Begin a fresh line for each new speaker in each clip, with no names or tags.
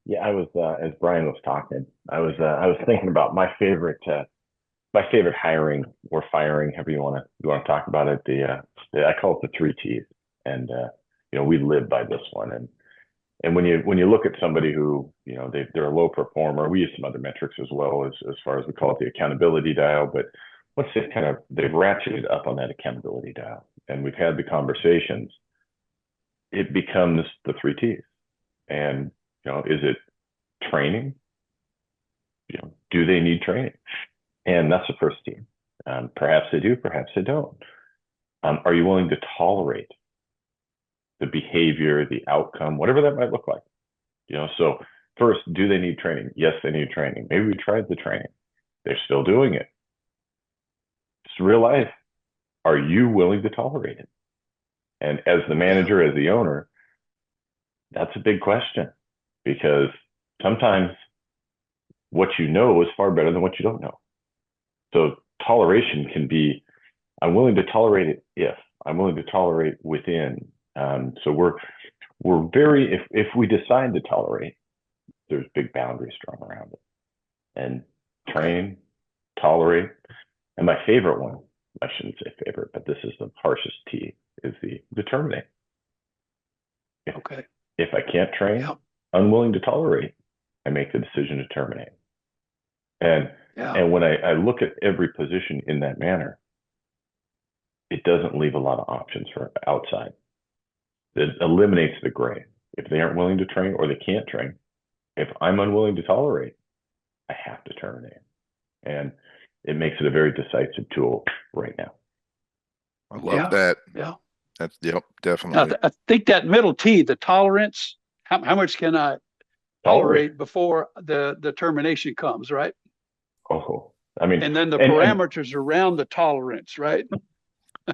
Yeah, I was as Bryan was talking, I was thinking about my favorite hiring or firing, however you want to talk about it. I call it the three T's, and we live by this one. And when you look at somebody who they're a low performer, we use some other metrics as well as far as we call it the accountability dial. But once they've ratcheted up on that accountability dial, and we've had the conversations, it becomes the three T's. And is it training? Do they need training? And that's the first T. Perhaps they do, perhaps they don't. Are you willing to tolerate the behavior, the outcome, whatever that might look like? So first, do they need training? Yes, they need training. Maybe we tried the training. They're still doing it. It's real life. Are you willing to tolerate it? And as the manager, as the owner, that's a big question, because sometimes what you know is far better than what you don't know. So toleration can be, I'm willing to tolerate it if, I'm willing to tolerate within. So we're very, if we decide to tolerate, there's big boundaries drawn around it. And train, tolerate. And my favorite one, I shouldn't say favorite, but this is the harshest T, is the terminate. If I can't train, unwilling to tolerate, I make the decision to terminate. And when I look at every position in that manner, it doesn't leave a lot of options for outside. It eliminates the gray. If they aren't willing to train or they can't train, if I'm unwilling to tolerate, I have to terminate. And it makes it a very decisive tool right now.
I love that.
Yeah.
That's definitely.
I think that middle T, the tolerance, how much can I tolerate before the termination comes, right?
Oh, I mean,
and then the parameters around the tolerance, right?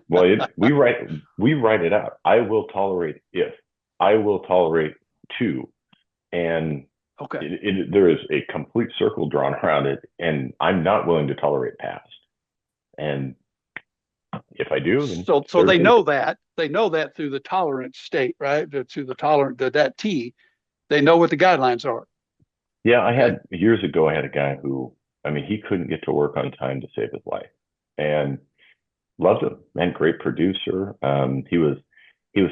Well, we write it out. I will tolerate if, I will tolerate to, and there is a complete circle drawn around it, and I'm not willing to tolerate past. And if I do, then
so they know that through the tolerance state, right? To the tolerant, that T, they know what the guidelines are.
Yeah, years ago, I had a guy who, he couldn't get to work on time to save his life, and loved him, man, great producer. He was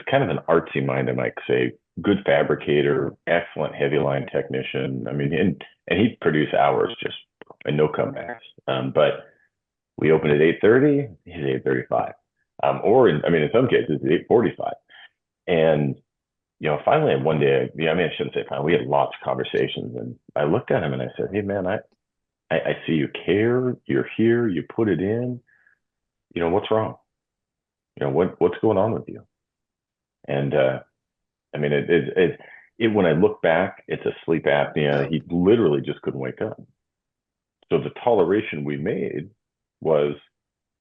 kind of an artsy mind, I might say, good fabricator, excellent heavy line technician. And he'd produce hours just and no comebacks. But we opened at 8:30, he's 8:35, or in some cases 8:45. And finally one day, I shouldn't say finally, we had lots of conversations, and I looked at him and I said, hey man, I see you care, you're here, you put it in. What's wrong? What's going on with you? And when I look back, it's a sleep apnea. He literally just couldn't wake up. So the toleration we made was,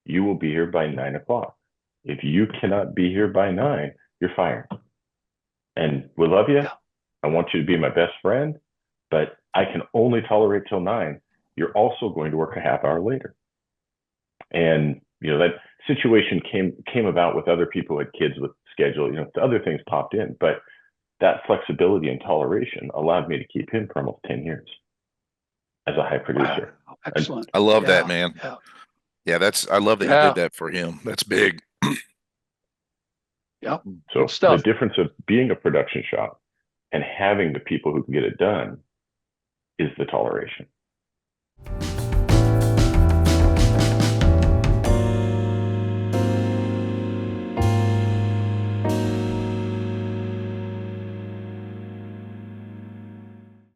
you will be here by 9 o'clock. If you cannot be here by 9, you're fired. And we love you. I want you to be my best friend, but I can only tolerate till 9. You're also going to work a half hour later. And that situation came about with other people who had kids with schedule, other things popped in, but that flexibility and toleration allowed me to keep him for almost 10 years as a high producer.
Wow. Excellent.
I love that, man. I love that you did that for him. That's big.
So the difference of being a production shop and having the people who can get it done is the toleration.